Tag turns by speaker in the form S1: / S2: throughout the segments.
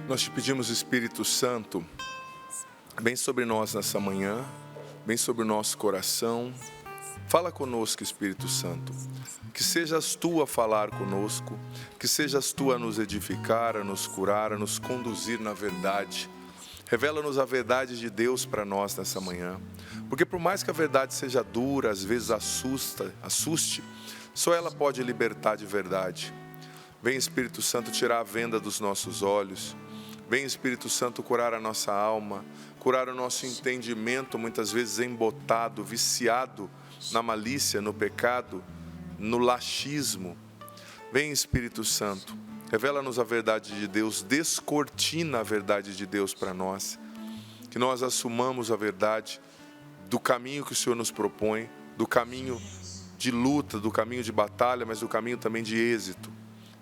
S1: Nós te pedimos, Espírito Santo, vem sobre nós nessa manhã, vem sobre o nosso coração. Fala conosco, Espírito Santo. Que sejas tu a falar conosco, que sejas tu a nos edificar, a nos curar, a nos conduzir na verdade. Revela-nos a verdade de Deus para nós nessa manhã. Porque por mais que a verdade seja dura, às vezes assuste, só ela pode libertar de verdade. Vem, Espírito Santo, tirar a venda dos nossos olhos. Vem, Espírito Santo, curar a nossa alma, curar o nosso entendimento, muitas vezes embotado, viciado na malícia, no pecado, no laxismo. Vem, Espírito Santo, revela-nos a verdade de Deus, descortina a verdade de Deus para nós, que nós assumamos a verdade do caminho que o Senhor nos propõe, do caminho de luta, do caminho de batalha, mas do caminho também de êxito.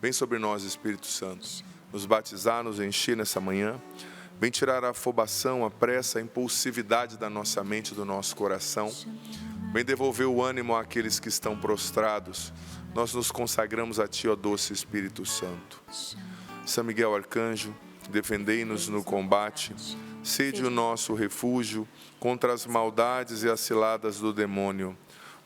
S1: Vem sobre nós, Espírito Santo, nos batizar, nos encher nessa manhã. Vem tirar a afobação, a pressa, a impulsividade da nossa mente e do nosso coração. Vem devolver o ânimo àqueles que estão prostrados. Nós nos consagramos a Ti, ó doce Espírito Santo. São Miguel Arcanjo, defendei-nos no combate. Sede o nosso refúgio contra as maldades e as ciladas do demônio.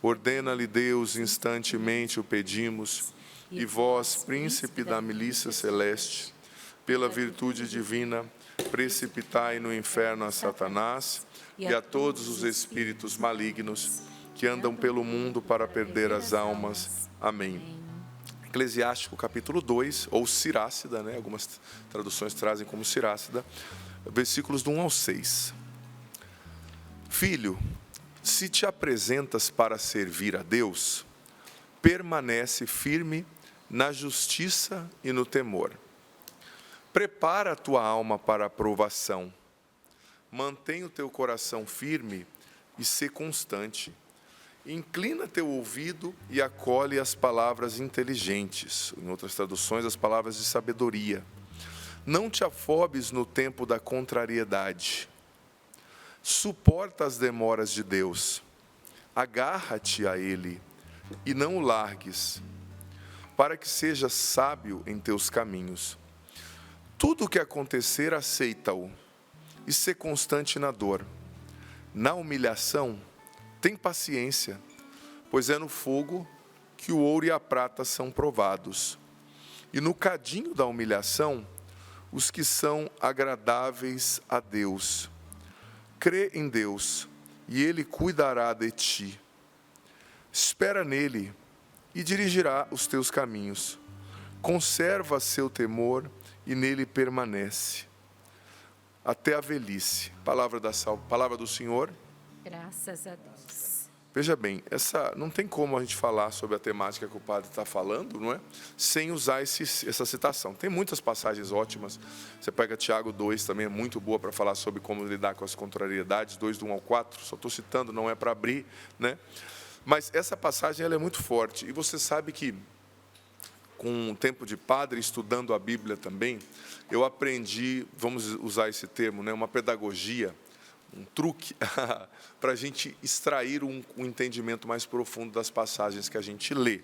S1: Ordena-lhe Deus, instantemente o pedimos. E vós, príncipe da milícia celeste, pela virtude divina, precipitai no inferno a Satanás e a todos os espíritos malignos que andam pelo mundo para perder as almas. Amém. Eclesiástico capítulo 2, ou Sirácida, né? Algumas traduções trazem como Sirácida, versículos do 1 ao 6. Filho, se te apresentas para servir a Deus, permanece firme na justiça e no temor. Prepara a tua alma para a provação. Mantém o teu coração firme e sê constante. Inclina teu ouvido e acolhe as palavras inteligentes. Em outras traduções, as palavras de sabedoria. Não te afobes no tempo da contrariedade. Suporta as demoras de Deus. Agarra-te a Ele e não o largues, para que sejas sábio em teus caminhos. Tudo o que acontecer, aceita-o, e sê constante na dor. Na humilhação, tem paciência, pois é no fogo que o ouro e a prata são provados. E no cadinho da humilhação, os que são agradáveis a Deus. Crê em Deus, e Ele cuidará de ti. Espera nele, e dirigirá os teus caminhos. Conserva seu temor, e nele permanece até a velhice. Palavra do Senhor.
S2: Graças a Deus.
S1: Veja bem, não tem como a gente falar sobre a temática que o padre está falando, não é? Sem usar essa citação. Tem muitas passagens ótimas. Você pega Tiago 2, também é muito boa para falar sobre como lidar com as contrariedades, 2 do 1 ao 4, só estou citando, não é para abrir, né? Mas essa passagem ela é muito forte. E você sabe que, com o tempo de padre, estudando a Bíblia também, eu aprendi, vamos usar esse termo, né, uma pedagogia, um truque, para a gente extrair um entendimento mais profundo das passagens que a gente lê.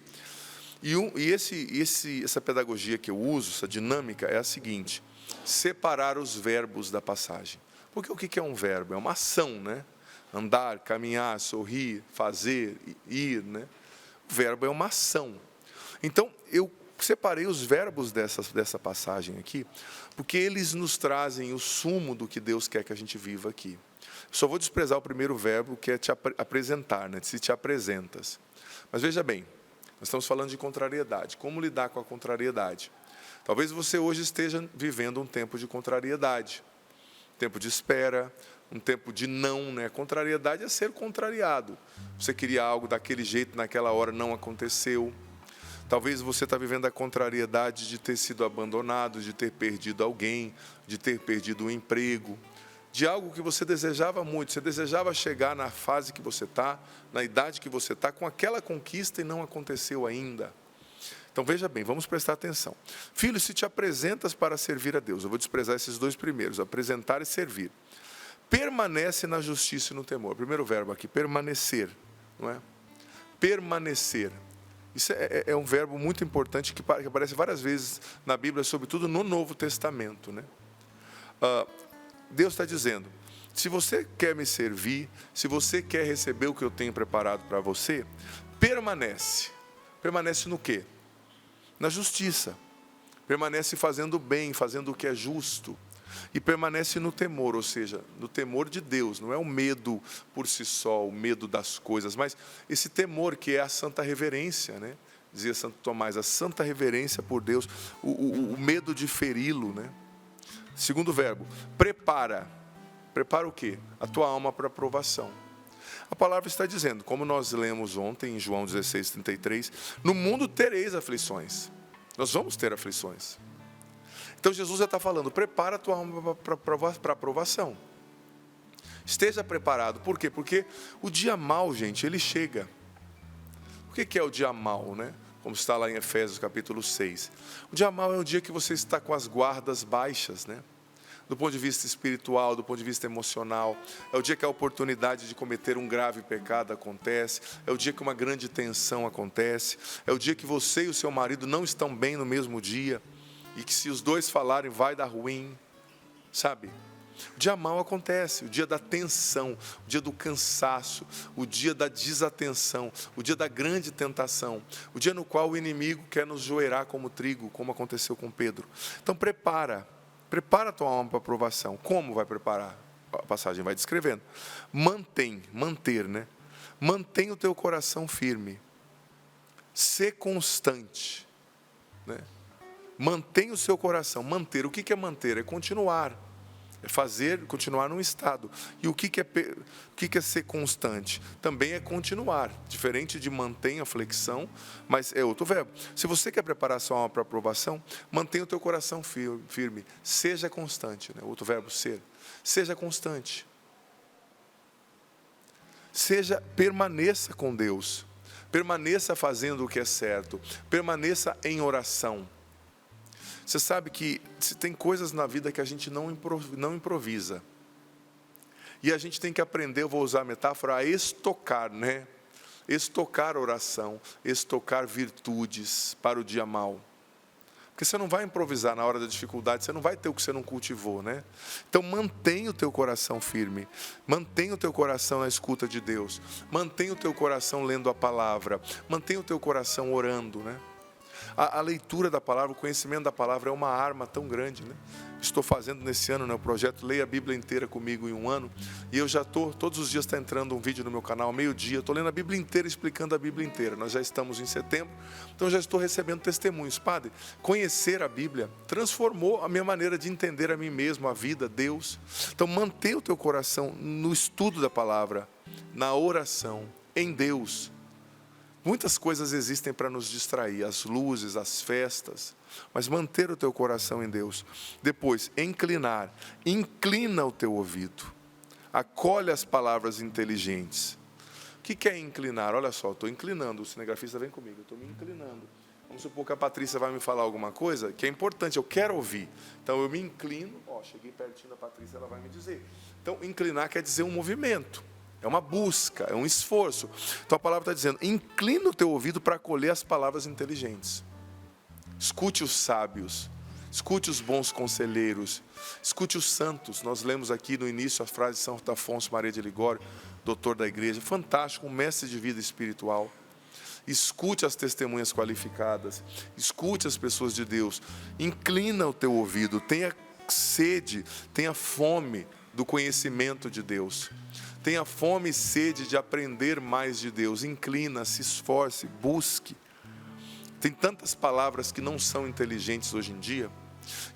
S1: Essa pedagogia que eu uso, essa dinâmica, é a seguinte: separar os verbos da passagem. Porque o que é um verbo? É uma ação, né? Andar, caminhar, sorrir, fazer, ir, né? O verbo é uma ação. Então, eu separei os verbos dessa passagem aqui, porque eles nos trazem o sumo do que Deus quer que a gente viva aqui. Só vou desprezar o primeiro verbo, que é te apresentar, né? Se te apresentas. Mas veja bem, nós estamos falando de contrariedade. Como lidar com a contrariedade? Talvez você hoje esteja vivendo um tempo de contrariedade, um tempo de espera, um tempo de não, né? Contrariedade é ser contrariado. Você queria algo daquele jeito, naquela hora não aconteceu. Talvez você está vivendo a contrariedade de ter sido abandonado, de ter perdido alguém, de ter perdido um emprego, de algo que você desejava muito. Você desejava chegar na fase que você está, na idade que você está, com aquela conquista e não aconteceu ainda. Então, veja bem, vamos prestar atenção. Filho, se te apresentas para servir a Deus, eu vou desprezar esses dois primeiros, apresentar e servir. Permanece na justiça e no temor. Primeiro verbo aqui, permanecer, não é? Permanecer. Isso é um verbo muito importante que aparece várias vezes na Bíblia, sobretudo no Novo Testamento, né? Deus está dizendo, se você quer me servir, se você quer receber o que eu tenho preparado para você, permanece. Permanece no quê? Na justiça. Permanece fazendo o bem, fazendo o que é justo. E permanece no temor, ou seja, no temor de Deus. Não é o medo por si só, o medo das coisas, mas esse temor que é a santa reverência, né? Dizia Santo Tomás, a santa reverência por Deus, o medo de feri-lo, né? Segundo verbo, prepara. Prepara o quê? A tua alma para a provação. A palavra está dizendo, como nós lemos ontem em João 16:33, no mundo tereis aflições. Nós vamos ter aflições. Então Jesus já está falando, prepara a tua alma para a provação. Esteja preparado. Por quê? Porque o dia mau, gente, ele chega. O que é o dia mau, né? Como está lá em Efésios capítulo 6. O dia mau é o dia que você está com as guardas baixas, né? Do ponto de vista espiritual, do ponto de vista emocional. É o dia que a oportunidade de cometer um grave pecado acontece. É o dia que uma grande tensão acontece. É o dia que você e o seu marido não estão bem no mesmo dia. E que se os dois falarem, vai dar ruim. Sabe? O dia mau acontece, o dia da tensão, o dia do cansaço, o dia da desatenção, o dia da grande tentação, o dia no qual o inimigo quer nos joerar como trigo, como aconteceu com Pedro. Então prepara a tua alma para a provação. Como vai preparar? A passagem vai descrevendo. Manter, né? Mantém o teu coração firme. Ser constante, né? Mantém o seu coração. Manter, o que é manter? É continuar. É continuar num estado. E o que é ser constante? Também é continuar. Diferente de mantém a flexão, mas é outro verbo. Se você quer preparar sua alma para a aprovação, mantenha o teu coração firme. Seja constante. Né? Outro verbo, ser. Seja constante. Permaneça com Deus. Permaneça fazendo o que é certo. Permaneça em oração. Você sabe que tem coisas na vida que a gente não improvisa. E a gente tem que aprender, eu vou usar a metáfora, a estocar, né? Estocar oração, estocar virtudes para o dia mau. Porque você não vai improvisar na hora da dificuldade, você não vai ter o que você não cultivou, né? Então mantenha o teu coração firme, mantenha o teu coração na escuta de Deus, mantenha o teu coração lendo a palavra, mantenha o teu coração orando, né? A leitura da palavra, o conhecimento da palavra é uma arma tão grande, né? Estou fazendo nesse ano, né, o projeto Leia a Bíblia Inteira comigo em um ano. E eu já estou, todos os dias está entrando um vídeo no meu canal, meio-dia. Estou lendo a Bíblia inteira, explicando a Bíblia inteira. Nós já estamos em setembro, então já estou recebendo testemunhos. Padre, conhecer a Bíblia transformou a minha maneira de entender a mim mesmo, a vida, Deus. Então mantenha o teu coração no estudo da palavra, na oração, em Deus. Muitas coisas existem para nos distrair, as luzes, as festas, mas manter o teu coração em Deus. Depois, inclina o teu ouvido, acolhe as palavras inteligentes. O que é inclinar? Olha só, estou inclinando, o cinegrafista vem comigo, eu estou me inclinando. Vamos supor que a Patrícia vai me falar alguma coisa que é importante, eu quero ouvir. Então eu me inclino, cheguei pertinho da Patrícia, ela vai me dizer. Então inclinar quer dizer um movimento. É uma busca, é um esforço. Então a palavra está dizendo, inclina o teu ouvido para acolher as palavras inteligentes. Escute os sábios, escute os bons conselheiros, escute os santos. Nós lemos aqui no início a frase de São Afonso Maria de Ligório, doutor da igreja, fantástico, um mestre de vida espiritual. Escute as testemunhas qualificadas, escute as pessoas de Deus, inclina o teu ouvido, tenha sede, tenha fome do conhecimento de Deus. Tenha fome e sede de aprender mais de Deus. Inclina, se esforce, busque. Tem tantas palavras que não são inteligentes hoje em dia.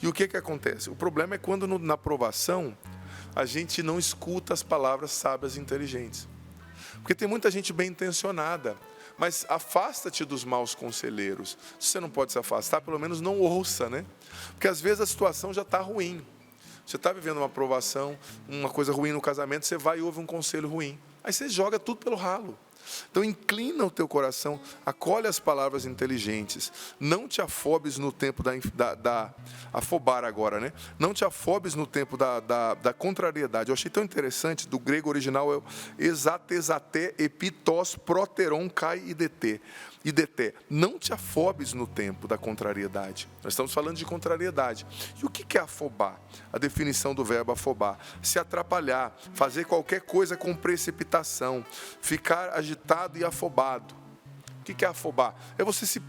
S1: E o que acontece? O problema é quando na provação a gente não escuta as palavras sábias e inteligentes. Porque tem muita gente bem intencionada, mas afasta-te dos maus conselheiros. Se você não pode se afastar, pelo menos não ouça, né? Porque às vezes a situação já está ruim. Você está vivendo uma provação, uma coisa ruim no casamento, você vai e ouve um conselho ruim. Aí você joga tudo pelo ralo. Então inclina o teu coração, acolhe as palavras inteligentes. Não te afobes no tempo afobar agora, né? Não te afobes no tempo da contrariedade. Eu achei tão interessante, do grego original é o exatesaté epitos proteron kai idete. Ideté, não te afobes no tempo da contrariedade. Nós estamos falando de contrariedade. E o que é afobar? A definição do verbo afobar: se atrapalhar, fazer qualquer coisa com precipitação, ficar agitado e afobado. O que é afobar? É você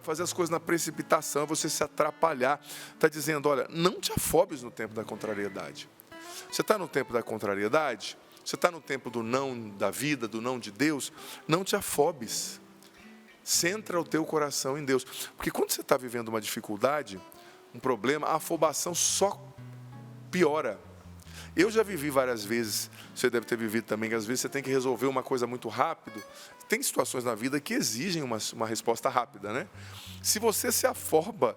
S1: fazer as coisas na precipitação, é você se atrapalhar. Está dizendo, olha, não te afobes no tempo da contrariedade. Você está no tempo da contrariedade? Você está no tempo do não da vida, do não de Deus? Não te afobes. Centra o teu coração em Deus. Porque quando você está vivendo uma dificuldade, um problema, a afobação só piora. Eu já vivi várias vezes, você deve ter vivido também, que às vezes você tem que resolver uma coisa muito rápido. Tem situações na vida que exigem uma resposta rápida, né? Se você se afoba,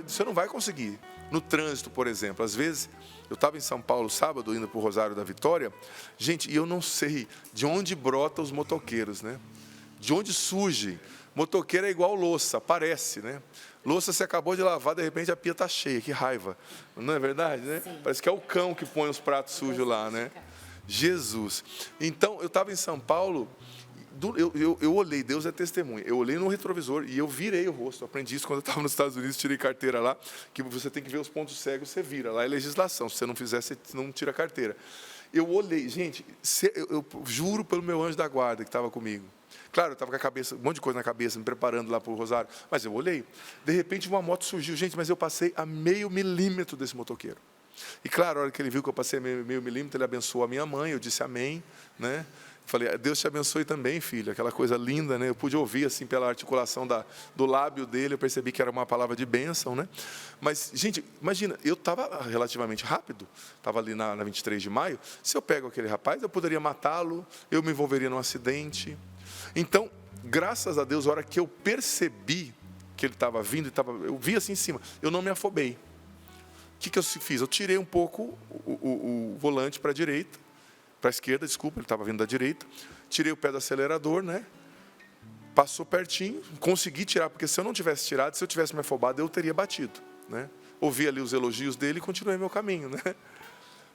S1: você não vai conseguir. No trânsito, por exemplo, às vezes, eu estava em São Paulo sábado, indo para o Rosário da Vitória, gente, e eu não sei de onde brotam os motoqueiros, né? De onde surge. Motoqueiro é igual louça, parece, né? Louça você acabou de lavar, de repente a pia está cheia, que raiva. Não é verdade, né? Sim. Parece que é o cão que põe os pratos sujos lá, né? Jesus. Então, eu estava em São Paulo, eu olhei, Deus é testemunha, eu olhei no retrovisor e eu virei o rosto. Eu aprendi isso quando eu estava nos Estados Unidos, tirei carteira lá, que você tem que ver os pontos cegos, você vira. Lá é legislação, se você não fizer, você não tira a carteira. Eu olhei, gente, eu juro pelo meu anjo da guarda que estava comigo. Claro, eu estava com a cabeça, um monte de coisa na cabeça, me preparando lá para o Rosário, mas eu olhei. De repente, uma moto surgiu, gente, mas eu passei a meio milímetro desse motoqueiro. E claro, a hora que ele viu que eu passei a meio milímetro, ele abençoou a minha mãe, eu disse amém, né? Falei, Deus te abençoe também, filho, aquela coisa linda, né? Eu pude ouvir, assim, pela articulação do lábio dele, eu percebi que era uma palavra de bênção, né? Mas, gente, imagina, eu estava relativamente rápido, estava ali na 23 de maio, se eu pego aquele rapaz, eu poderia matá-lo, eu me envolveria num acidente. Então, graças a Deus, a hora que eu percebi que ele estava vindo, eu vi assim em cima, eu não me afobei. O que eu fiz? Eu tirei um pouco o volante para a direita, para a esquerda, desculpa, ele estava vindo da direita, tirei o pé do acelerador, né? Passou pertinho, consegui tirar, porque se eu não tivesse tirado, se eu tivesse me afobado, eu teria batido, né? Ouvi ali os elogios dele e continuei meu caminho, né?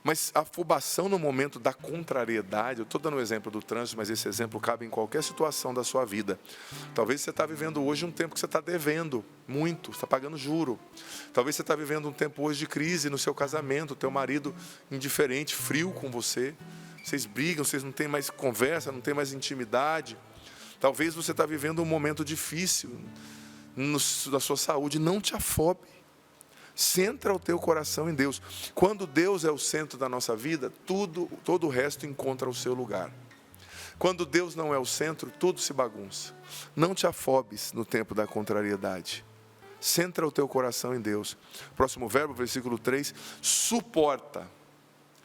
S1: Mas a afobação no momento da contrariedade, eu estou dando o exemplo do trânsito, mas esse exemplo cabe em qualquer situação da sua vida. Talvez você está vivendo hoje um tempo que você está devendo muito, está pagando juro. Talvez você está vivendo um tempo hoje de crise no seu casamento, teu marido indiferente, frio com você. Vocês brigam, vocês não têm mais conversa, não têm mais intimidade. Talvez você está vivendo um momento difícil na sua saúde, não te afobe. Centra o teu coração em Deus. Quando Deus é o centro da nossa vida, todo o resto encontra o seu lugar. Quando Deus não é o centro, tudo se bagunça. Não te afobes no tempo da contrariedade. Centra o teu coração em Deus. Próximo verbo, versículo 3, suporta.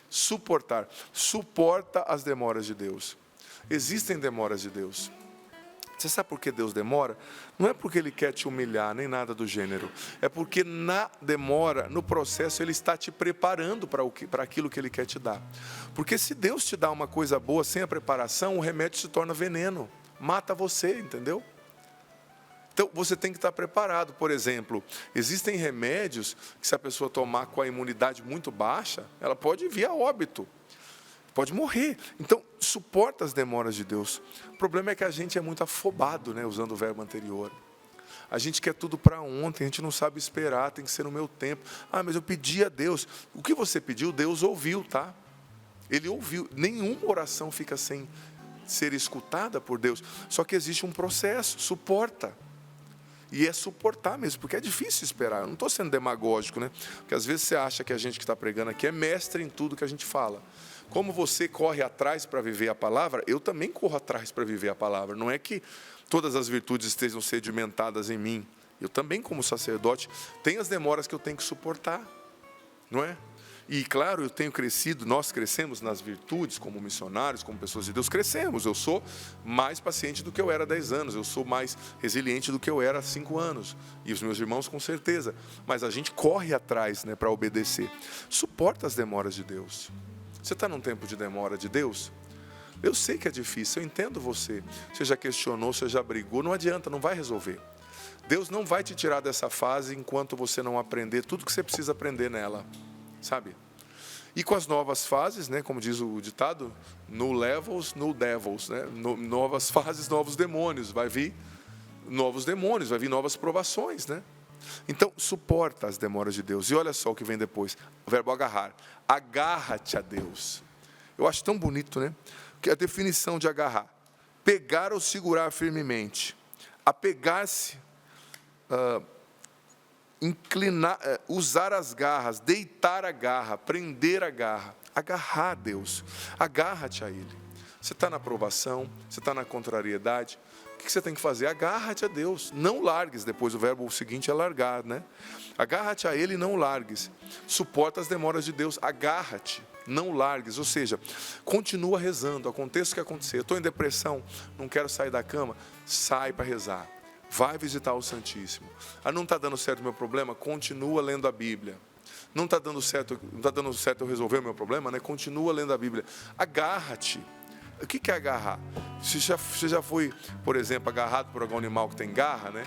S1: Suportar. Suporta as demoras de Deus. Existem demoras de Deus. Você sabe por que Deus demora? Não é porque Ele quer te humilhar, nem nada do gênero. É porque na demora, no processo, Ele está te preparando para aquilo que Ele quer te dar. Porque se Deus te dá uma coisa boa sem a preparação, o remédio se torna veneno. Mata você, entendeu? Então, você tem que estar preparado. Por exemplo, existem remédios que se a pessoa tomar com a imunidade muito baixa, ela pode vir a óbito. Pode morrer. Então, suporta as demoras de Deus. O problema é que a gente é muito afobado, né, usando o verbo anterior. A gente quer tudo para ontem, a gente não sabe esperar, tem que ser no meu tempo. Ah, mas eu pedi a Deus. O que você pediu, Deus ouviu, tá? Ele ouviu. Nenhuma oração fica sem ser escutada por Deus. Só que existe um processo, suporta. E é suportar mesmo, porque é difícil esperar. Eu não estou sendo demagógico, né? Porque às vezes você acha que a gente que está pregando aqui é mestre em tudo que a gente fala. Como você corre atrás para viver a palavra, eu também corro atrás para viver a palavra. Não é que todas as virtudes estejam sedimentadas em mim. Eu também, como sacerdote, tenho as demoras que eu tenho que suportar. Não é? E claro, eu tenho crescido, nós crescemos nas virtudes, como missionários, como pessoas de Deus, crescemos. Eu sou mais paciente do que eu era há 10 anos, eu sou mais resiliente do que eu era há 5 anos. E os meus irmãos com certeza. Mas a gente corre atrás, né, para obedecer. Suporta as demoras de Deus. Você está num tempo de demora de Deus? Eu sei que é difícil, eu entendo você. Você já questionou, você já brigou, não adianta, não vai resolver. Deus não vai te tirar dessa fase enquanto você não aprender tudo que você precisa aprender nela. Sabe? E com as novas fases, né, como diz o ditado, no levels, no devils, né, novas fases, novos demônios, vai vir novas provações, né? Então, suporta as demoras de Deus. E olha só o que vem depois, o verbo agarrar. Agarra-te a Deus. Eu acho tão bonito, né? Que a definição de agarrar, pegar ou segurar firmemente, apegar-se, inclinar, usar as garras, deitar a garra, prender a garra, agarrar a Deus, agarra-te a Ele. Você está na provação, você está na contrariedade, o que você tem que fazer? Agarra-te a Deus, não largues. Depois o verbo seguinte é largar, né? Agarra-te a Ele e não largues. Suporta as demoras de Deus, agarra-te, não largues. Ou seja, continua rezando, aconteça o que acontecer. Eu estou em depressão, não quero sair da cama, sai para rezar. Vai visitar o Santíssimo. Não está dando certo o meu problema? Continua lendo a Bíblia. Não está dando certo eu resolver o meu problema, né? Continua lendo a Bíblia. Agarra-te. O que é agarrar? Você já foi, por exemplo, agarrado por algum animal que tem garra, né?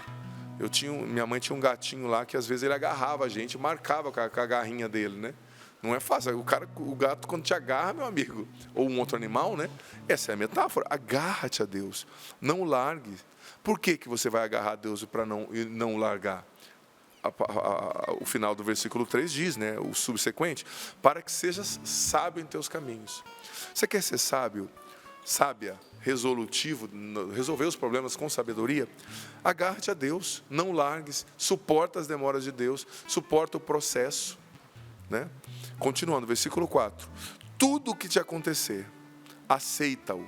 S1: Minha mãe tinha um gatinho lá que às vezes ele agarrava a gente, marcava com a garrinha dele, né? Não é fácil. O gato quando te agarra, meu amigo, ou um outro animal, né? Essa é a metáfora. Agarra-te a Deus. Não largue. Por que você vai agarrar a Deus para não largar? O final do versículo 3 diz, né? O subsequente, para que sejas sábio em teus caminhos. Você quer ser sábio? Sábia, resolutivo, resolver os problemas com sabedoria? Agarre-te a Deus, não largues, suporta as demoras de Deus, suporta o processo, né? Continuando, versículo 4. Tudo o que te acontecer, aceita-o.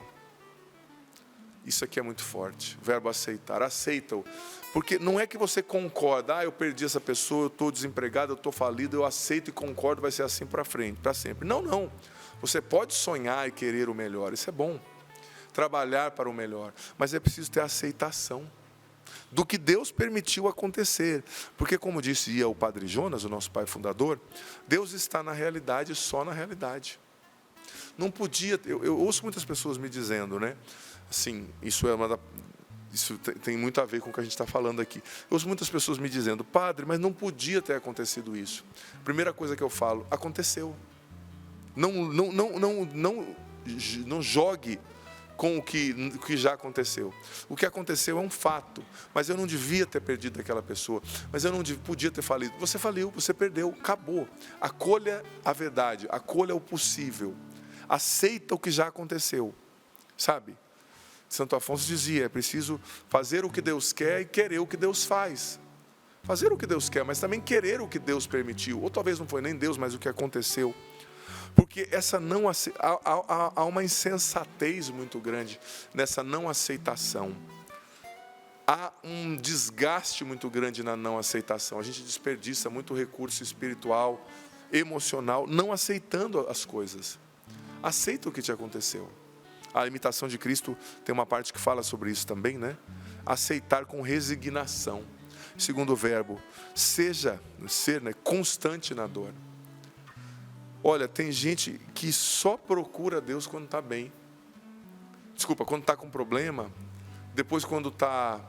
S1: Isso aqui é muito forte, o verbo aceitar, aceita-o. Porque não é que você concorda, eu perdi essa pessoa, eu estou desempregado, eu estou falido, eu aceito e concordo, vai ser assim para frente, para sempre. Não. Você pode sonhar e querer o melhor, isso é bom. Trabalhar para o melhor, mas é preciso ter aceitação do que Deus permitiu acontecer. Porque, como disse o Padre Jonas, o nosso pai fundador, Deus está na realidade, só na realidade. Não podia, eu ouço muitas pessoas me dizendo, né? Assim, isso tem muito a ver com o que a gente está falando aqui. Eu ouço muitas pessoas me dizendo, padre, mas não podia ter acontecido isso. Primeira coisa que eu falo, aconteceu. Não jogue com o que já aconteceu. O que aconteceu é um fato, mas eu não devia ter perdido aquela pessoa, mas eu não podia ter falido. Você faliu, você perdeu, acabou. Acolha a verdade, acolha o possível. Aceita o que já aconteceu, sabe? Santo Afonso dizia, é preciso fazer o que Deus quer e querer o que Deus faz. Fazer o que Deus quer, mas também querer o que Deus permitiu. Ou talvez não foi nem Deus, mas o que aconteceu. Porque há uma insensatez muito grande nessa não aceitação. Há um desgaste muito grande na não aceitação. A gente desperdiça muito recurso espiritual, emocional, não aceitando as coisas. Aceita o que te aconteceu. A imitação de Cristo tem uma parte que fala sobre isso também, né? Aceitar com resignação. Segundo verbo, ser, né? Constante na dor. Olha, tem gente que só procura Deus quando está bem. Quando está com problema. Depois, quando está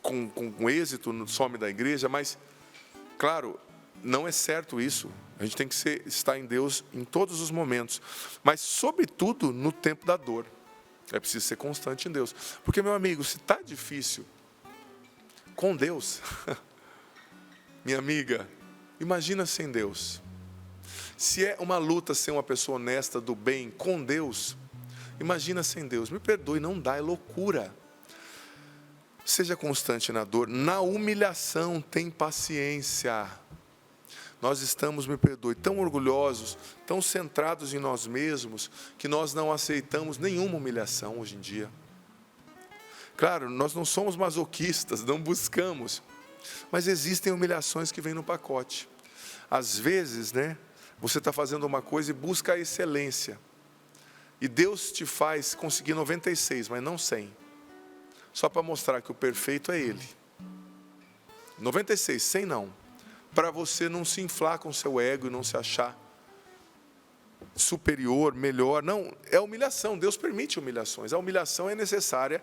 S1: com êxito, some da igreja. Mas, claro, não é certo isso. A gente tem que estar em Deus em todos os momentos. Mas, sobretudo, no tempo da dor. É preciso ser constante em Deus. Porque, meu amigo, se está difícil com Deus, minha amiga, imagina sem Deus. Se é uma luta ser uma pessoa honesta, do bem, com Deus, imagina sem Deus. Me perdoe, não dá, é loucura. Seja constante na dor, na humilhação, tem paciência. Nós estamos, me perdoe, tão orgulhosos, tão centrados em nós mesmos, que nós não aceitamos nenhuma humilhação hoje em dia. Claro, nós não somos masoquistas, não buscamos, mas existem humilhações que vêm no pacote. Às vezes, né? Você está fazendo uma coisa e busca a excelência. E Deus te faz conseguir 96, mas não 100. Só para mostrar que o perfeito é Ele. 96, 100 não. Para você não se inflar com o seu ego e não se achar superior, melhor. Não, é humilhação. Deus permite humilhações. A humilhação é necessária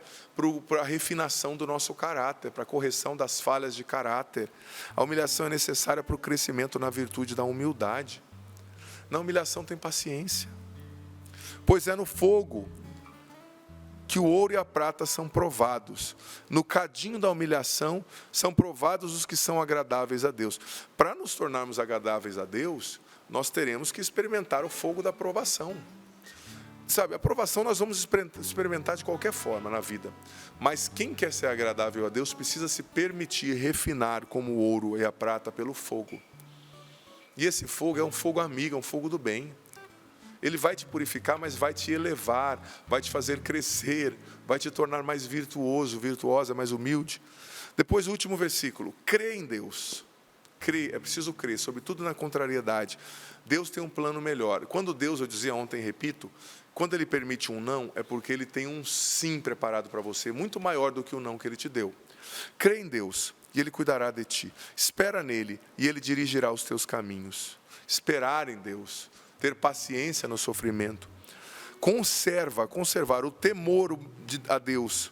S1: para a refinação do nosso caráter, para a correção das falhas de caráter. A humilhação é necessária para o crescimento na virtude da humildade. Na humilhação tem paciência. Pois é no fogo que o ouro e a prata são provados. No cadinho da humilhação são provados os que são agradáveis a Deus. Para nos tornarmos agradáveis a Deus, nós teremos que experimentar o fogo da provação. Sabe, a provação nós vamos experimentar de qualquer forma na vida. Mas quem quer ser agradável a Deus precisa se permitir refinar como o ouro e a prata pelo fogo. E esse fogo é um fogo amigo, é um fogo do bem. Ele vai te purificar, mas vai te elevar, vai te fazer crescer, vai te tornar mais virtuoso, virtuosa, mais humilde. Depois o último versículo, crê em Deus. Crê, é preciso crer, sobretudo na contrariedade. Deus tem um plano melhor. Quando Deus, eu dizia ontem, repito, quando Ele permite um não, é porque Ele tem um sim preparado para você, muito maior do que o não que Ele te deu. Crê em Deus e Ele cuidará de ti. Espera nele e Ele dirigirá os teus caminhos. Esperar em Deus, ter paciência no sofrimento. Conservar o temor a Deus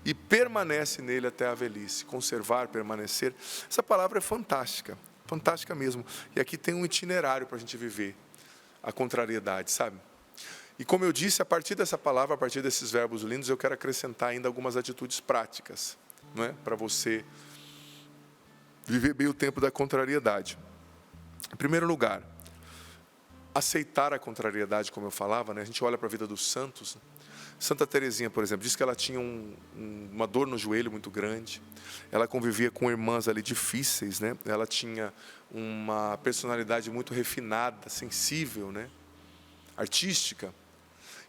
S1: e permanece nele até a velhice. Conservar, permanecer. Essa palavra é fantástica, fantástica mesmo. E aqui tem um itinerário para a gente viver a contrariedade, sabe? E como eu disse, a partir dessa palavra, a partir desses verbos lindos, eu quero acrescentar ainda algumas atitudes práticas, não é? Para você viver bem o tempo da contrariedade. Em primeiro lugar, aceitar a contrariedade, como eu falava, né? A gente olha para a vida dos santos. Santa Teresinha, por exemplo, diz que ela tinha uma dor no joelho muito grande. Ela convivia com irmãs ali difíceis, né? Ela tinha uma personalidade muito refinada, sensível, né? Artística.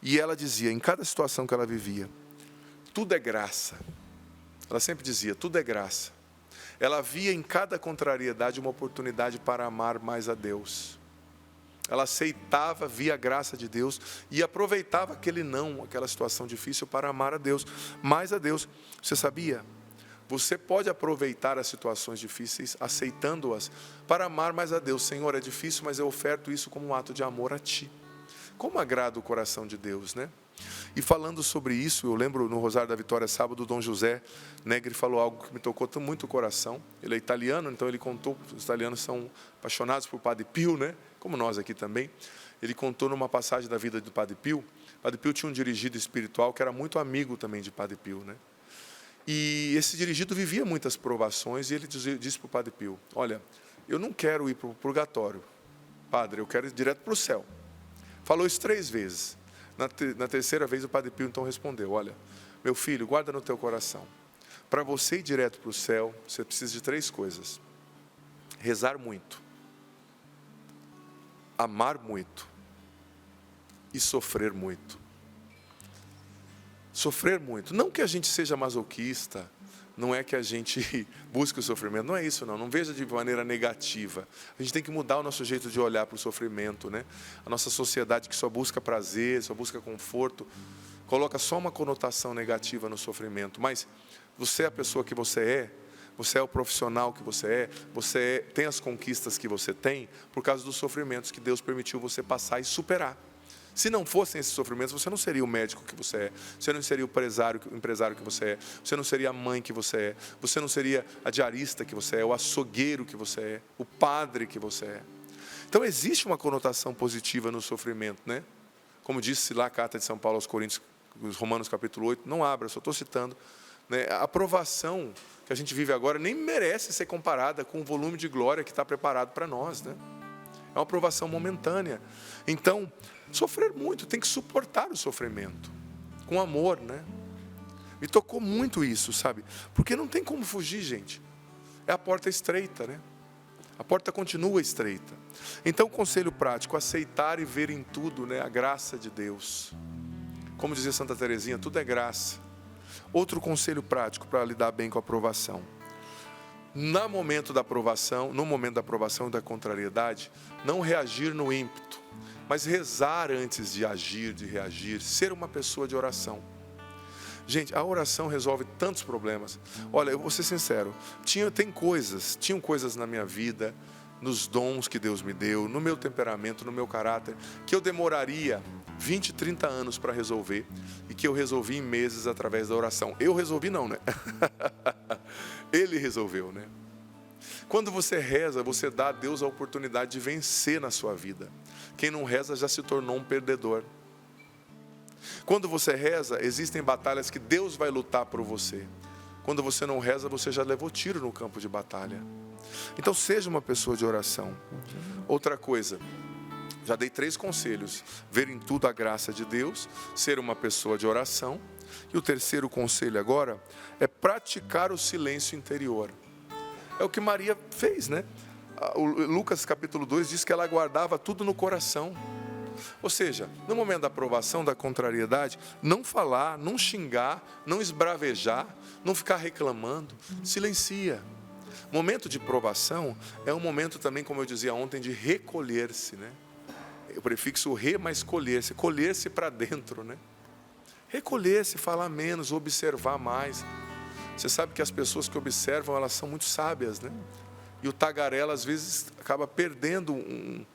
S1: E ela dizia, em cada situação que ela vivia, tudo é graça. Ela sempre dizia, tudo é graça. Ela via em cada contrariedade uma oportunidade para amar mais a Deus. Ela aceitava, via a graça de Deus e aproveitava aquele não, aquela situação difícil para amar a Deus, mais a Deus. Você sabia? Você pode aproveitar as situações difíceis, aceitando-as, para amar mais a Deus. Senhor, é difícil, mas eu oferto isso como um ato de amor a Ti. Como agrada o coração de Deus, né? E falando sobre isso, eu lembro no Rosário da Vitória, sábado, Dom José Negri falou algo que me tocou muito o coração. Ele é italiano, então ele contou, os italianos são apaixonados por Padre Pio, né? Como nós aqui também. Ele contou numa passagem da vida do Padre Pio. Padre Pio tinha um dirigido espiritual que era muito amigo também de Padre Pio, né? E esse dirigido vivia muitas provações e ele disse para o Padre Pio, olha, eu não quero ir para o purgatório, Padre, eu quero ir direto para o céu. Falou isso 3 vezes. Na terceira vez o Padre Pio então respondeu, olha, meu filho, guarda no teu coração. Para você ir direto para o céu, você precisa de 3 coisas. Rezar muito, amar muito e sofrer muito. Sofrer muito. Não que a gente seja masoquista, não é que a gente busque o sofrimento, não é isso não veja de maneira negativa. A gente tem que mudar o nosso jeito de olhar para o sofrimento, né? A nossa sociedade que só busca prazer, só busca conforto, coloca só uma conotação negativa no sofrimento. Mas você é a pessoa que você é o profissional que você tem as conquistas que você tem por causa dos sofrimentos que Deus permitiu você passar e superar. Se não fossem esses sofrimentos, você não seria o médico que você é, você não seria o empresário que você é, você não seria a mãe que você é, você não seria a diarista que você é, o açougueiro que você é, o padre que você é. Então existe uma conotação positiva no sofrimento, né? Como disse lá a carta de São Paulo aos Coríntios, Romanos capítulo 8, não abra, só estou citando, né? A aprovação que a gente vive agora nem merece ser comparada com o volume de glória que está preparado para nós, né? É uma aprovação momentânea. Então, sofrer muito, tem que suportar o sofrimento, com amor, né? Me tocou muito isso, sabe? Porque não tem como fugir, gente. É a porta estreita, né? A porta continua estreita. Então, conselho prático, aceitar e ver em tudo, né, a graça de Deus. Como dizia Santa Teresinha, tudo é graça. Outro conselho prático para lidar bem com a aprovação. No momento da aprovação e da contrariedade, não reagir no ímpeto, mas rezar antes de agir, de reagir, ser uma pessoa de oração. Gente, a oração resolve tantos problemas. Olha, eu vou ser sincero, tinham coisas na minha vida, nos dons que Deus me deu, no meu temperamento, no meu caráter, que eu demoraria 20, 30 anos para resolver, e que eu resolvi em meses através da oração. Eu resolvi não, né? Ele resolveu, né? Quando você reza, você dá a Deus a oportunidade de vencer na sua vida. Quem não reza já se tornou um perdedor. Quando você reza, existem batalhas que Deus vai lutar por você. Quando você não reza, você já levou tiro no campo de batalha. Então seja uma pessoa de oração. Outra coisa, já dei 3 conselhos: ver em tudo a graça de Deus, ser uma pessoa de oração. E o terceiro conselho agora é praticar o silêncio interior. É o que Maria fez, né? O Lucas capítulo 2 diz que ela guardava tudo no coração. Ou seja, no momento da provação, da contrariedade, não falar, não xingar, não esbravejar, não ficar reclamando, silencia. Momento de provação é um momento também, como eu dizia ontem, de recolher-se, né? O prefixo re mais colher-se, colher-se para dentro, né? Recolher-se, falar menos, observar mais. Você sabe que as pessoas que observam, elas são muito sábias, né? E o tagarela, às vezes, acaba perdendo um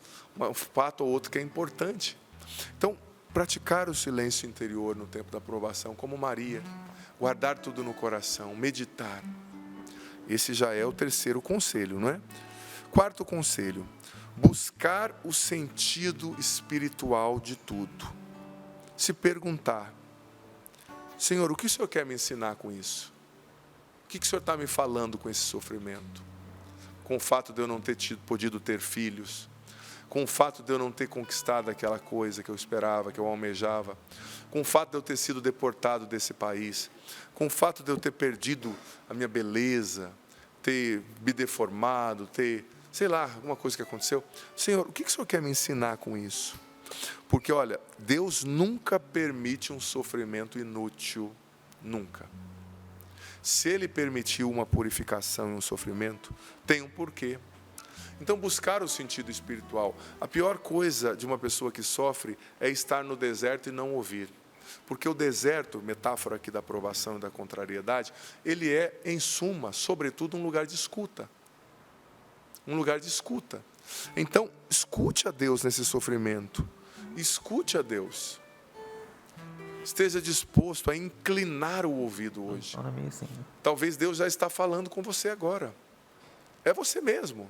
S1: fato ou outro que é importante. Então, praticar o silêncio interior no tempo da provação, como Maria, guardar tudo no coração, meditar. Esse já é o terceiro conselho, não é? Quarto conselho, buscar o sentido espiritual de tudo. Se perguntar: Senhor, o que o Senhor quer me ensinar com isso? O que o Senhor está me falando com esse sofrimento? Com o fato de eu não ter podido ter filhos, com o fato de eu não ter conquistado aquela coisa que eu esperava, que eu almejava, com o fato de eu ter sido deportado desse país, com o fato de eu ter perdido a minha beleza, ter me deformado, ter, sei lá, alguma coisa que aconteceu. Senhor, o que o Senhor quer me ensinar com isso? Porque, olha, Deus nunca permite um sofrimento inútil, nunca. Se Ele permitiu uma purificação e um sofrimento, tem um porquê. Então, buscar o sentido espiritual. A pior coisa de uma pessoa que sofre é estar no deserto e não ouvir. Porque o deserto, metáfora aqui da provação e da contrariedade, ele é, em suma, sobretudo, um lugar de escuta. Um lugar de escuta. Então, escute a Deus nesse sofrimento. Escute a Deus. Esteja disposto a inclinar o ouvido hoje. Talvez Deus já está falando com você agora. É você mesmo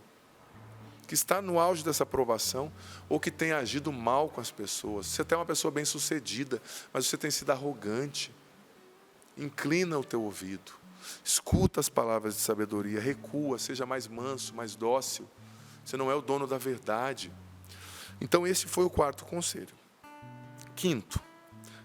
S1: que está no auge dessa provação ou que tem agido mal com as pessoas. Você até é uma pessoa bem-sucedida, mas você tem sido arrogante. Inclina o teu ouvido. Escuta as palavras de sabedoria. Recua, seja mais manso, mais dócil. Você não é o dono da verdade. Então esse foi o quarto conselho. Quinto,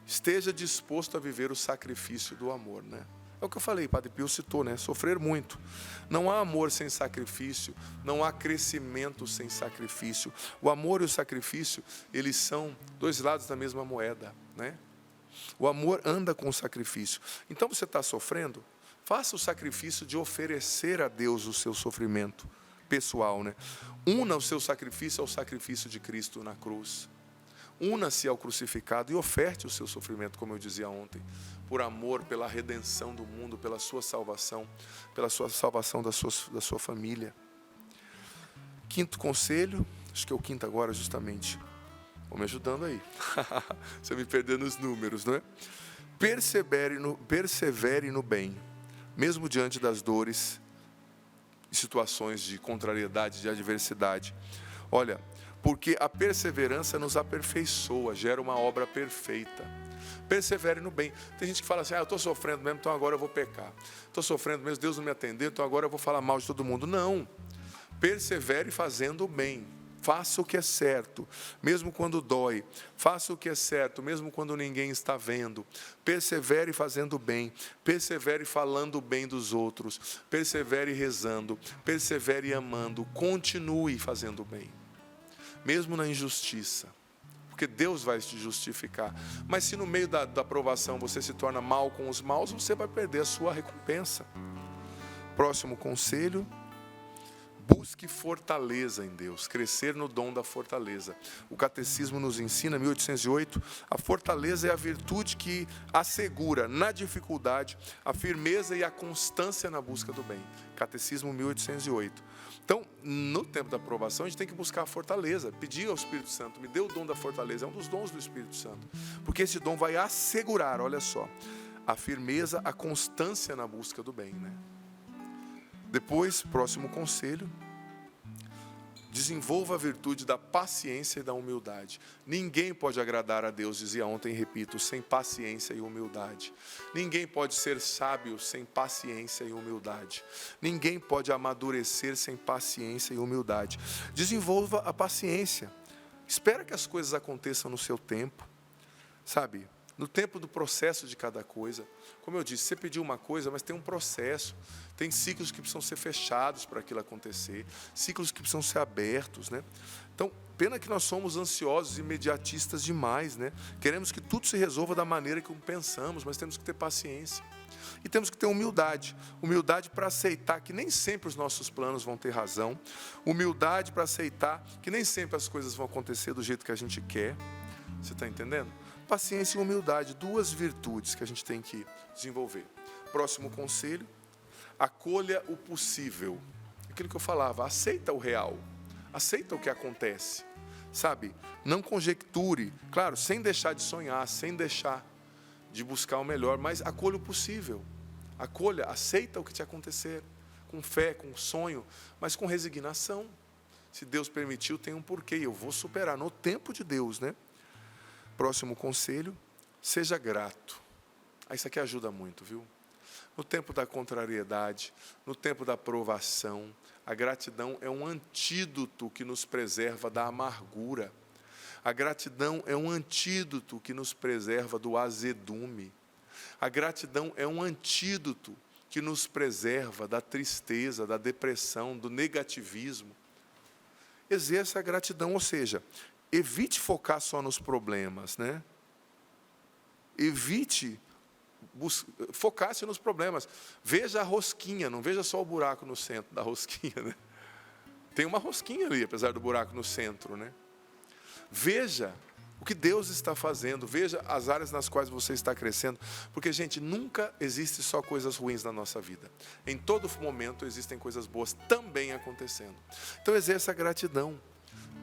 S1: esteja disposto a viver o sacrifício do amor, né? É o que eu falei, Padre Pio citou, né? Sofrer muito. Não há amor sem sacrifício, não há crescimento sem sacrifício. O amor e o sacrifício, eles são 2 lados da mesma moeda, né? O amor anda com o sacrifício. Então você está sofrendo, faça o sacrifício de oferecer a Deus o seu sofrimento pessoal, né? Una o seu sacrifício ao sacrifício de Cristo na cruz. Una-se ao crucificado e oferte o seu sofrimento, como eu dizia ontem, por amor, pela redenção do mundo, pela sua salvação da sua família. Quinto conselho, acho que é o quinto agora justamente. Vou me ajudando aí. Você me perdeu nos números, não é? Persevere no bem, mesmo diante das dores e situações de contrariedade, de adversidade. Olha, porque a perseverança nos aperfeiçoa, gera uma obra perfeita. Persevere no bem. Tem gente que fala assim: eu estou sofrendo mesmo, então agora eu vou pecar. Estou sofrendo mesmo, Deus não me atendeu, então agora eu vou falar mal de todo mundo. Não. Persevere fazendo o bem. Faça o que é certo, mesmo quando dói. Faça o que é certo, mesmo quando ninguém está vendo. Persevere fazendo o bem. Persevere falando o bem dos outros. Persevere rezando. Persevere amando. Continue fazendo o bem. Mesmo na injustiça, porque Deus vai te justificar. Mas se no meio da provação você se torna mal com os maus, você vai perder a sua recompensa. Próximo conselho: busque fortaleza em Deus, crescer no dom da fortaleza. O Catecismo nos ensina, 1808, a fortaleza é a virtude que assegura, na dificuldade, a firmeza e a constância na busca do bem. Catecismo 1808. Então, no tempo da provação, a gente tem que buscar a fortaleza, pedir ao Espírito Santo: me dê o dom da fortaleza. É um dos dons do Espírito Santo, porque esse dom vai assegurar, olha só, a firmeza, a constância na busca do bem, né? Depois, próximo conselho, desenvolva a virtude da paciência e da humildade. Ninguém pode agradar a Deus, dizia ontem e repito, sem paciência e humildade. Ninguém pode ser sábio sem paciência e humildade. Ninguém pode amadurecer sem paciência e humildade. Desenvolva a paciência. Espera que as coisas aconteçam no seu tempo, sabe? No tempo do processo de cada coisa. Como eu disse, você pediu uma coisa, mas tem um processo. Tem ciclos que precisam ser fechados para aquilo acontecer. Ciclos que precisam ser abertos, né? Então, pena que nós somos ansiosos e imediatistas demais, né? Queremos que tudo se resolva da maneira como pensamos, mas temos que ter paciência. E temos que ter humildade. Humildade para aceitar que nem sempre os nossos planos vão ter razão. Humildade para aceitar que nem sempre as coisas vão acontecer do jeito que a gente quer. Você está entendendo? Paciência e humildade, duas virtudes que a gente tem que desenvolver. Próximo conselho, acolha o possível. Aquilo que eu falava, aceita o real, aceita o que acontece, sabe? Não conjecture, claro, sem deixar de sonhar, sem deixar de buscar o melhor, mas acolha o possível. Acolha, aceita o que te acontecer, com fé, com sonho, mas com resignação. Se Deus permitiu, tem um porquê, eu vou superar no tempo de Deus, né? Próximo conselho, seja grato. Isso aqui ajuda muito, viu? No tempo da contrariedade, no tempo da provação, a gratidão é um antídoto que nos preserva da amargura. A gratidão é um antídoto que nos preserva do azedume. A gratidão é um antídoto que nos preserva da tristeza, da depressão, do negativismo. Exerça a gratidão, ou seja, evite focar só nos problemas, né? Evite focar-se nos problemas. Veja a rosquinha, não veja só o buraco no centro da rosquinha, né? Tem uma rosquinha ali, apesar do buraco no centro, né? Veja o que Deus está fazendo, veja as áreas nas quais você está crescendo, porque, gente, nunca existe só coisas ruins na nossa vida. Em todo momento existem coisas boas também acontecendo. Então, exerça a gratidão.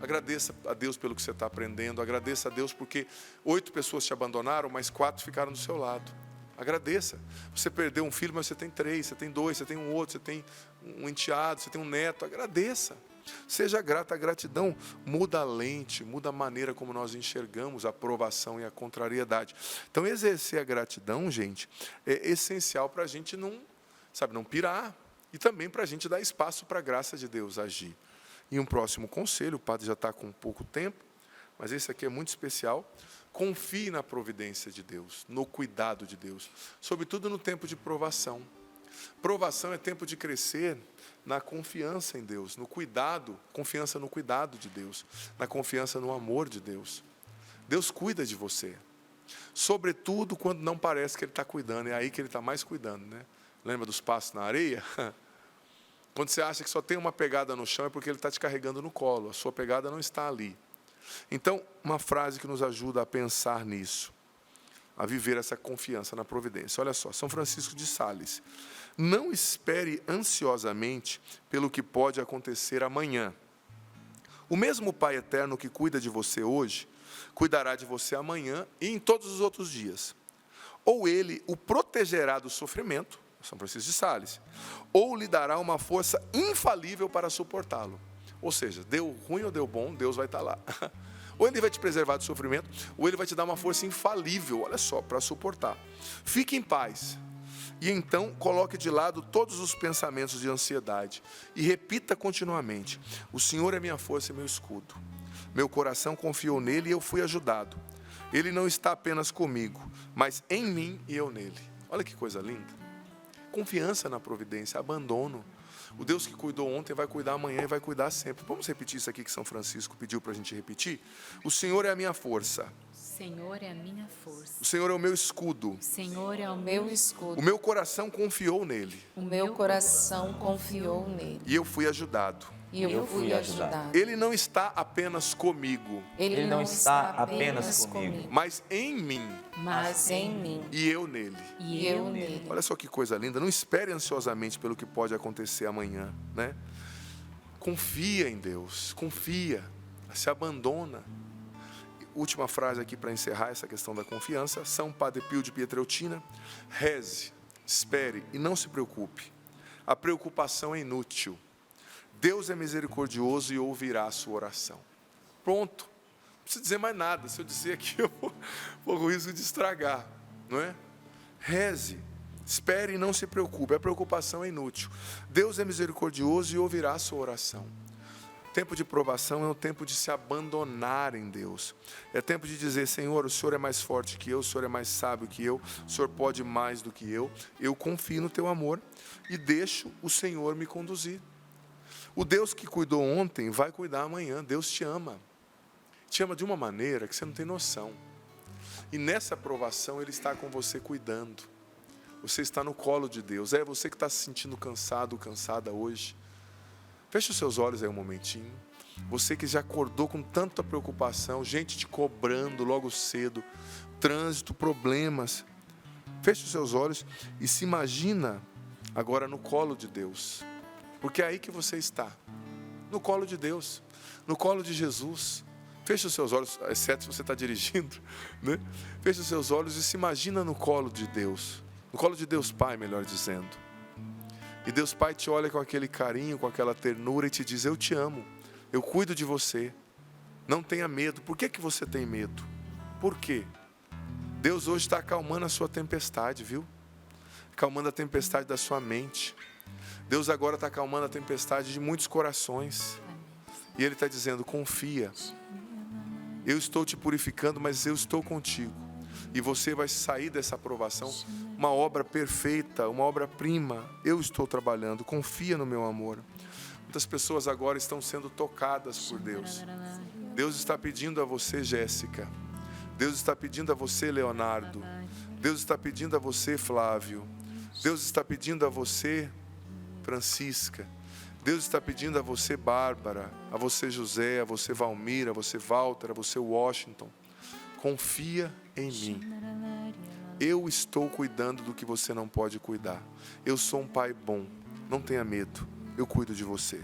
S1: Agradeça a Deus pelo que você está aprendendo. Agradeça a Deus porque 8 pessoas te abandonaram, mas 4 ficaram do seu lado. Agradeça. Você perdeu um filho, mas você tem 3, você tem 2, você tem um outro, você tem um enteado, você tem um neto. Agradeça. Seja grato. A gratidão muda a lente, muda a maneira como nós enxergamos a aprovação e a contrariedade. Então, exercer a gratidão, gente, é essencial para a gente não pirar. E também para a gente dar espaço para a graça de Deus agir. E um próximo conselho, o padre já está com pouco tempo, mas esse aqui é muito especial. Confie na providência de Deus, no cuidado de Deus, sobretudo no tempo de provação. Provação é tempo de crescer na confiança em Deus, no cuidado, confiança no cuidado de Deus, na confiança no amor de Deus. Deus cuida de você, sobretudo quando não parece que Ele está cuidando, é aí que Ele está mais cuidando, né? Lembra dos passos na areia? Quando você acha que só tem uma pegada no chão, é porque Ele está te carregando no colo. A sua pegada não está ali. Então, uma frase que nos ajuda a pensar nisso, a viver essa confiança na providência. Olha só, São Francisco de Sales. Não espere ansiosamente pelo que pode acontecer amanhã. O mesmo Pai Eterno que cuida de você hoje, cuidará de você amanhã e em todos os outros dias. Ou Ele o protegerá do sofrimento, São Francisco de Sales, ou lhe dará uma força infalível para suportá-lo. Ou seja, deu ruim ou deu bom, Deus vai estar lá. Ou Ele vai te preservar do sofrimento, ou Ele vai te dar uma força infalível, olha só, para suportar. Fique em paz. E então coloque de lado todos os pensamentos de ansiedade. E repita continuamente: o Senhor é minha força e meu escudo. Meu coração confiou nele e eu fui ajudado. Ele não está apenas comigo, mas em mim e eu nele. Olha que coisa linda. Confiança na providência, abandono. O Deus que cuidou ontem vai cuidar amanhã e vai cuidar sempre. Vamos repetir isso aqui que São Francisco pediu para a gente repetir? O Senhor é a minha força.
S2: O Senhor é a minha força.
S1: O Senhor é o meu escudo.
S2: O Senhor é o meu escudo.
S1: O meu coração confiou nele.
S3: O meu coração confiou nele.
S1: E eu fui ajudado.
S3: E eu fui ajudado.
S1: Ele não está apenas comigo.
S3: Ele não está apenas comigo,
S1: mas em mim.
S3: mas em mim.
S1: E eu nele.
S3: E eu nele.
S1: Olha só que coisa linda. Não espere ansiosamente pelo que pode acontecer amanhã, né? Confia em Deus. Confia. Se abandona. Última frase aqui para encerrar essa questão da confiança. São Padre Pio de Pietrelcina. Reze, espere e não se preocupe. A preocupação é inútil. Deus é misericordioso e ouvirá a sua oração. Pronto. Não precisa dizer mais nada. Se eu dizer aqui, eu vou com o risco de estragar. Não é? Reze. Espere e não se preocupe. A preocupação é inútil. Deus é misericordioso e ouvirá a sua oração. Tempo de provação é um tempo de se abandonar em Deus. É tempo de dizer: Senhor, o Senhor é mais forte que eu, o Senhor é mais sábio que eu, o Senhor pode mais do que eu confio no teu amor e deixo o Senhor me conduzir. O Deus que cuidou ontem vai cuidar amanhã. Deus te ama. Te ama de uma maneira que você não tem noção. E nessa provação Ele está com você cuidando. Você está no colo de Deus. É você que está se sentindo cansado, cansada hoje. Feche os seus olhos aí um momentinho. Você que já acordou com tanta preocupação, gente te cobrando logo cedo, trânsito, problemas. Feche os seus olhos e se imagina agora no colo de Deus. Porque é aí que você está. No colo de Deus. No colo de Jesus. Feche os seus olhos, exceto se você está dirigindo, né? Feche os seus olhos e se imagina no colo de Deus. No colo de Deus Pai, melhor dizendo. E Deus Pai te olha com aquele carinho, com aquela ternura e te diz: eu te amo, eu cuido de você. Não tenha medo. Por que você tem medo? Por quê? Deus hoje está acalmando a sua tempestade, viu? Acalmando a tempestade da sua mente. Deus agora está acalmando a tempestade de muitos corações. E Ele está dizendo: confia. Eu estou te purificando, mas eu estou contigo. E você vai sair dessa aprovação uma obra perfeita, uma obra-prima. Eu estou trabalhando, confia no meu amor. Muitas pessoas agora estão sendo tocadas por Deus. Deus está pedindo a você, Jéssica. Deus está pedindo a você, Leonardo. Deus está pedindo a você, Flávio. Deus está pedindo a você, Francisca. Deus está pedindo a você, Bárbara, a você, José, a você, Valmira, a você, Walter, a você, Washington. Confia em mim. Eu estou cuidando do que você não pode cuidar. Eu sou um pai bom. Não tenha medo. Eu cuido de você.